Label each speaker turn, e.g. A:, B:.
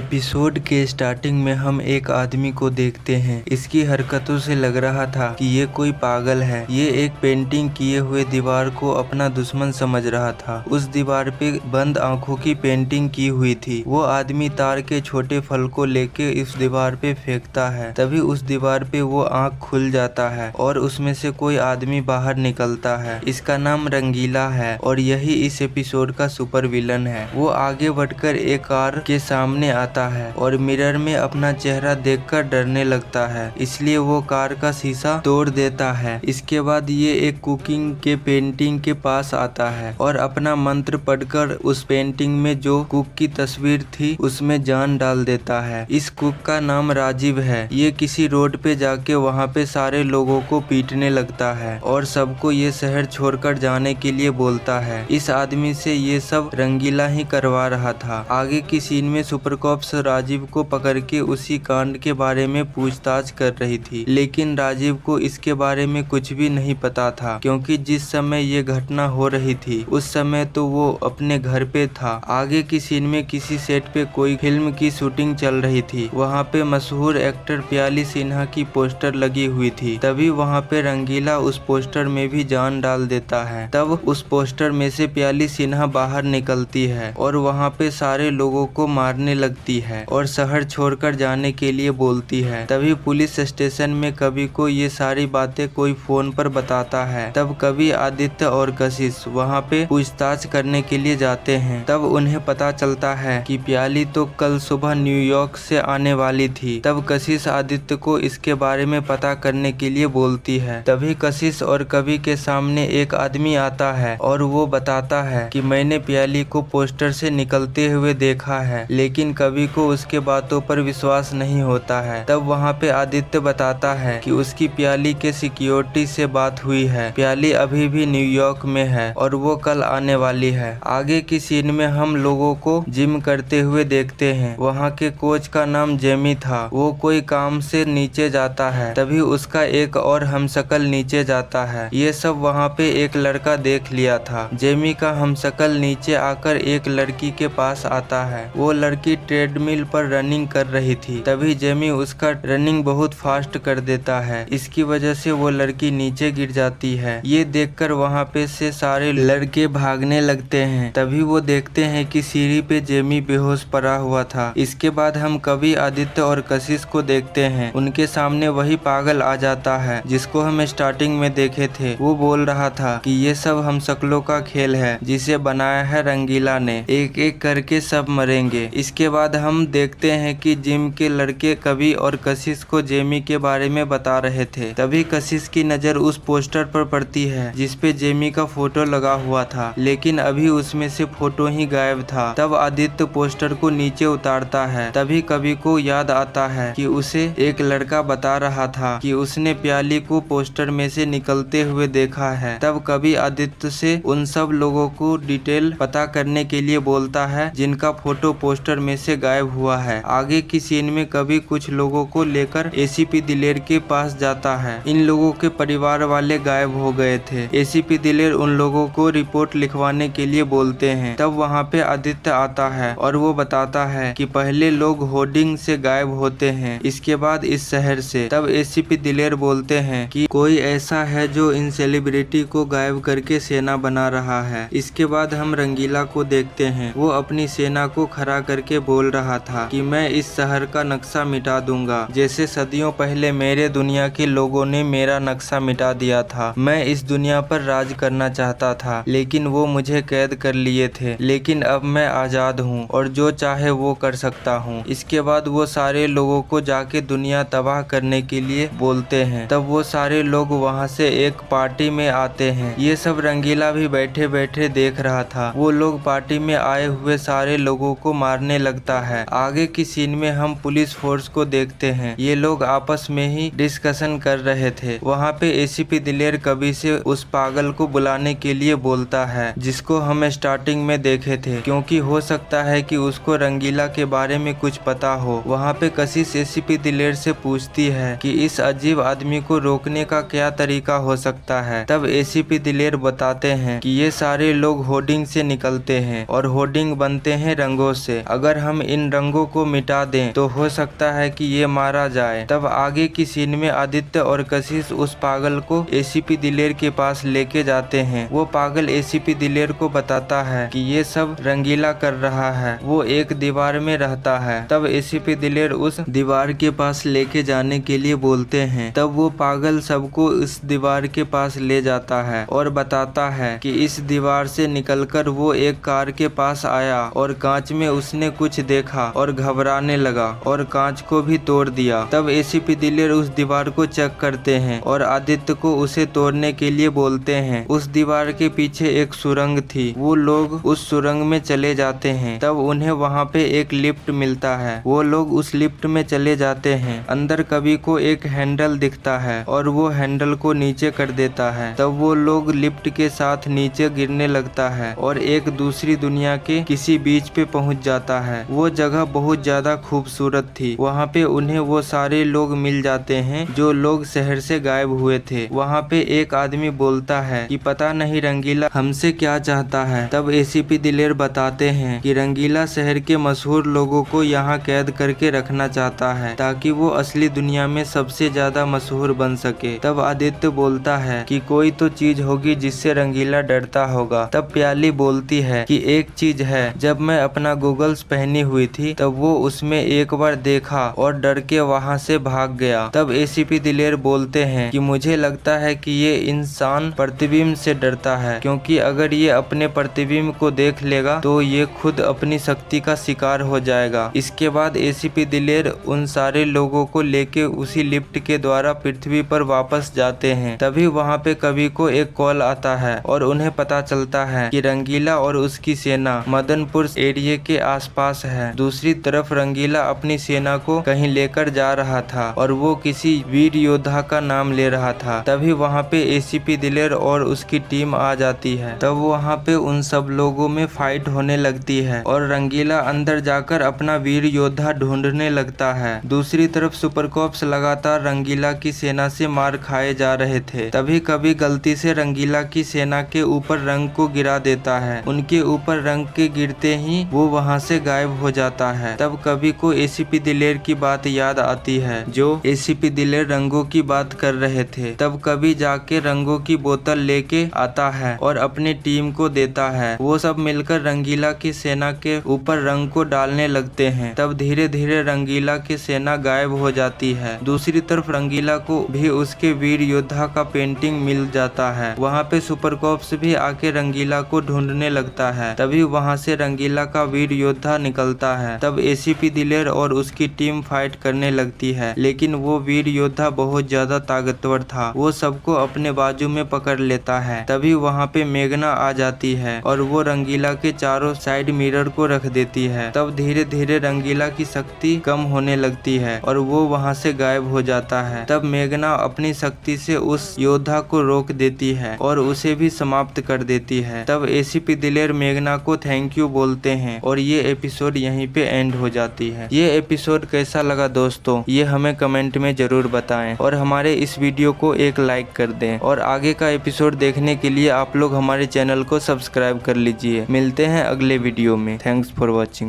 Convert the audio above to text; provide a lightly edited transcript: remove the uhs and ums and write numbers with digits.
A: Episode के starting में हम एक आदमी को देखते हैं। इसकी हरकतों से लग रहा था कि ये कोई पागल है। ये एक पेंटिंग किए हुए दीवार को अपना दुश्मन समझ रहा था। उस दीवार पे बंद आंखों की पेंटिंग की हुई थी। वो आदमी तार के छोटे फल को लेके इस दीवार पे फेंकता है। तभी उस दीवार पे वो आंख खुल जाता है और उसमें से कोई आदमी बाहर निकलता है। इसका नाम रंगीला है और यही इस एपिसोड का सुपर विलन है। वो आगे बढ़कर एक कार के सामने आता है और मिरर में अपना चेहरा देखकर डरने लगता है, इसलिए वो कार का शीशा तोड़ देता है। इसके बाद ये एक कुकिंग के पेंटिंग के पास आता है और अपना मंत्र पढ़कर उस पेंटिंग में जो कुक की तस्वीर थी उसमें जान डाल देता है। इस कुक का नाम राजीव है। ये किसी रोड पे जाके वहाँ पे सारे लोगों को पीटने लगता है और सबको ये शहर छोड़कर जाने के लिए बोलता है। इस आदमी से ये सब रंगीला ही करवा रहा था। आगे की सीन में सुपर कॉप्स राजीव को पकड़ के उसी कांड के बारे में पूछताछ कर रही थी, लेकिन राजीव को इसके बारे में कुछ भी नहीं पता था, क्योंकि जिस समय ये घटना हो रही थी उस समय तो वो अपने घर पे था। आगे की सीन में किसी सेट पे कोई फिल्म की शूटिंग चल रही थी। वहाँ पे मशहूर एक्टर प्याली सिन्हा की पोस्टर लगी हुई थी। तभी वहाँ पे रंगीला उस पोस्टर में भी जान डाल देता है। तब उस पोस्टर में से प्याली सिन्हा बाहर निकलती है और वहाँ पे सारे लोगों को मारने लगती है और शहर छोड़कर जाने के लिए बोलती है। तभी पुलिस स्टेशन में कवि को ये सारी बातें कोई फोन पर बताता है। तब कवि, आदित्य और कशिश वहाँ पे पूछताछ करने के लिए जाते हैं। तब उन्हें पता चलता है कि प्याली तो कल सुबह न्यूयॉर्क से आने वाली थी। तब कशिश आदित्य को इसके बारे में पता करने के लिए बोलती है। तभी कशिश और कवि के सामने एक आदमी आता है और वो बताता है कि मैंने प्याली को पोस्टर से निकलते हुए देखा है, लेकिन कवि को उसके बातों पर विश्वास नहीं होता है। तब वहाँ पे आदित्य बताता है कि उसकी प्याली के सिक्योरिटी से बात हुई है। प्याली अभी भी न्यूयॉर्क में है और वो कल आने वाली है। आगे की सीन में हम लोगों को जिम करते हुए देखते हैं। वहाँ के कोच का नाम जेमी था। वो कोई काम से नीचे जाता है, तभी उसका एक और हमशक्ल नीचे जाता है। ये सब वहाँ पे एक लड़का देख लिया था। जेमी का हमशक्ल नीचे आकर एक लड़की के पास आता है। वो लड़की ट्रेडमिल पर रनिंग कर रही थी। तभी जेमी उसका रनिंग बहुत फास्ट कर देता है। इसकी वजह से वो लड़की नीचे गिर जाती है। ये देखकर वहाँ पे से सारे लड़के भागने लगते हैं। तभी वो देखते हैं कि सीढ़ी पे जेमी बेहोश पड़ा हुआ था। इसके बाद हम कवि, आदित्य और कशिश को देखते हैं। उनके सामने वही पागल आ जाता है जिसको हम स्टार्टिंग में देखे थे। वो बोल रहा था कि ये सब हम शक्लों का खेल है जिसे बनाया है रंगीला ने, एक एक करके सब मरेंगे। इसके बाद हम देखते हैं कि जिम के लड़के कवि और कशिश को जेमी के बारे में बता रहे थे। तभी कशिश की नजर उस पोस्टर पर पड़ती है जिसपे जेमी का फोटो लगा हुआ था, लेकिन अभी उसमें से फोटो ही गायब था। तब आदित्य पोस्टर को नीचे उतारता है। तभी कवि को याद आता है कि उसे एक लड़का बता रहा था कि उसने प्याली को पोस्टर में से निकलते हुए देखा है। तब कवि आदित्य से उन सब लोगों को डिटेल पता करने के लिए बोलता है जिनका फोटो पोस्टर में से गायब हुआ है। आगे की सीन में कवि कुछ लोगों को लेकर एसीपी दिलेर के पास जाता है। इन लोगों के परिवार वाले गायब हो गए थे। एसीपी दिलेर उन लोगों को रिपोर्ट लिखवाने के लिए बोलते हैं। तब वहाँ पे आदित्य आता है और वो बताता है कि पहले लोग होर्डिंग से गायब होते हैं, इसके बाद इस शहर से। तब एसीपी दिलेर बोलते हैं कि कोई ऐसा है जो इन सेलिब्रिटी को गायब करके सेना बना रहा है। इसके बाद हम रंगीला को देखते हैं। वो अपनी सेना को खड़ा करके बोल रहा था कि मैं इस शहर का नक्शा मिटा दूंगा, जैसे सदियों पहले मेरे दुनिया के लोगों ने मेरा नक्शा मिटा दिया था। मैं इस दुनिया पर राज करना चाहता था, लेकिन वो मुझे कैद कर लिए थे, लेकिन अब मैं आजाद हूँ और जो चाहे वो कर सकता हूँ। इसके बाद वो सारे लोगों को जाके दुनिया तबाह करने के लिए बोलते हैं। तब वो सारे लोग वहाँ से एक पार्टी में आते हैं। ये सब रंगीला भी बैठे बैठे देख रहा था। वो लोग पार्टी में आए हुए सारे लोगों को मारने लगता है। आगे की सीन में हम पुलिस फोर्स को देखते हैं। ये लोग आपस में ही डिस्कशन कर रहे थे। वहाँ पे एसीपी दिलेर कवि से उस पागल को बुलाने के लिए बोलता है जिसको हम स्टार्टिंग में देखे थे, क्योंकि हो सकता है कि उसको रंगीला के बारे में कुछ पता हो। वहाँ पे कशिश एसीपी दिलेर से पूछती है कि इस अजीब आदमी को रोकने का क्या तरीका हो सकता है। तब एसीपी दिलेर बताते हैं कि ये सारे लोग होर्डिंग से निकलते हैं और होर्डिंग बनते हैं रंगों से। अगर हम इन रंगों को मिटा दें तो हो सकता है कि ये मारा जाए। तब आगे की सीन में आदित्य और कशिश उस पागल को एसीपी दिलेर के पास लेके जाते हैं। वो पागल एसीपी दिलेर को बताता है कि ये सब रंगीला कर रहा है, वो एक दीवार में रहता है। तब एसीपी दिलेर उस दीवार के पास लेके जाने के लिए बोलते हैं। तब वो पागल सबको इस दीवार के पास ले जाता है और बताता है कि इस दीवार से निकलकर वो एक कार के पास आया और कांच में उसने कुछ देखा और घबराने लगा और कांच को भी तोड़ दिया। तब एसीपी दिलेर उस दीवार को चेक करते हैं और आदित्य को उसे तोड़ने के लिए बोलते हैं। उस दीवार के पीछे एक सुरंग थी, वो लोग उस सुरंग में चले जाते हैं। तब उन्हें वहाँ पे एक लिफ्ट मिलता है, वो लोग उस लिफ्ट में चले जाते हैं। अंदर कवि को एक हैंडल दिखता है और वो हैंडल को नीचे कर देता है। तब वो लोग लिफ्ट के साथ नीचे गिरने लगता है और एक दूसरी दुनिया के किसी बीच पे पहुंच जाता है। वो जगह बहुत ज्यादा खूबसूरत थी। वहाँ पे उन्हें वो सारे लोग मिल जाते हैं जो लोग शहर से गायब हुए थे। वहाँ पे एक आदमी बोलता है कि पता नहीं रंगीला हमसे क्या चाहता है। तब एसीपी दिलेर बताते हैं कि रंगीला शहर के मशहूर लोगों को यहाँ कैद करके रखना चाहता है ताकि वो असली दुनिया में सबसे ज्यादा मशहूर बन सके। तब आदित्य बोलता है कि कोई तो चीज होगी जिससे रंगीला डरता होगा। तब प्याली बोलती है कि एक चीज है, जब मैं अपना गूगल्स पहनी हुई थी तब वो उसमें एक बार देखा और डर के वहाँ से भाग गया। तब एसीपी दिलेर बोलते हैं कि मुझे लगता है कि ये इंसान प्रतिबिंब से डरता है, क्योंकि अगर ये अपने प्रतिबिंब को देख लेगा तो ये खुद अपनी शक्ति का शिकार हो जाएगा। इसके बाद एसीपी दिलेर उन सारे लोगों को लेके उसी लिफ्ट के द्वारा पृथ्वी पर वापस जाते हैं। तभी वहाँ पे कवि को एक कॉल आता है और उन्हें पता चलता है कि रंगीला और उसकी सेना मदनपुर एरिया के आसपास है। दूसरी तरफ रंगीला अपनी सेना को कहीं लेकर जा रहा था और वो किसी वीर योद्धा का नाम ले रहा था। तभी वहाँ पे एसीपी दिलेर और उसकी टीम आ जाती है। तब वहाँ पे उन सब लोगों में फाइट होने लगती है और रंगीला अंदर जाकर अपना वीर योद्धा ढूंढने लगता है। दूसरी तरफ सुपर कॉप्स लगातार रंगीला की सेना से मार खाए जा रहे थे। तभी कवि गलती से रंगीला की सेना के ऊपर रंग को गिरा देता है। उनके ऊपर रंग के गिरते ही वो वहाँ से गायब हो जाता है। तब कवि को एसीपी दिलेर की बात याद आती है जो एसीपी दिलेर रंगों की बात कर रहे थे। तब कवि जाके रंगों की बोतल लेके आता है और अपनी टीम को देता है। वो सब मिलकर रंगीला की सेना के ऊपर रंग को डालने लगते हैं। तब धीरे धीरे रंगीला की सेना गायब हो जाती है। दूसरी तरफ रंगीला को भी उसके वीर योद्धा का पेंटिंग मिल जाता है। वहाँ पे सुपर कॉप्स भी आके रंगीला को ढूंढने लगता है। तभी वहाँ से रंगीला का वीर योद्धा निकलता है। तब एसीपी दिलेर और उसकी टीम फाइट करने लगती है, लेकिन वो वीर योद्धा बहुत ज्यादा ताकतवर था। वो सबको अपने बाजू में पकड़ लेता है। तभी वहाँ पे मेघना आ जाती है और वो रंगीला के चारों साइड मिरर को रख देती है। तब धीरे धीरे रंगीला की शक्ति कम होने लगती है और वो वहाँ से गायब हो जाता है। तब मेघना अपनी शक्ति से उस योद्धा को रोक देती है और उसे भी समाप्त कर देती है। तब एसीपी दिलेर मेघना को थैंक यू बोलते हैं और ये एपिसोड यहीं पे एंड हो जाती है। ये एपिसोड कैसा लगा दोस्तों, ये हमें कमेंट में जरूर बताएं और हमारे इस वीडियो को एक लाइक कर दें और आगे का एपिसोड देखने के लिए आप लोग हमारे चैनल को सब्सक्राइब कर लीजिए। मिलते हैं अगले वीडियो में। Thanks for watching.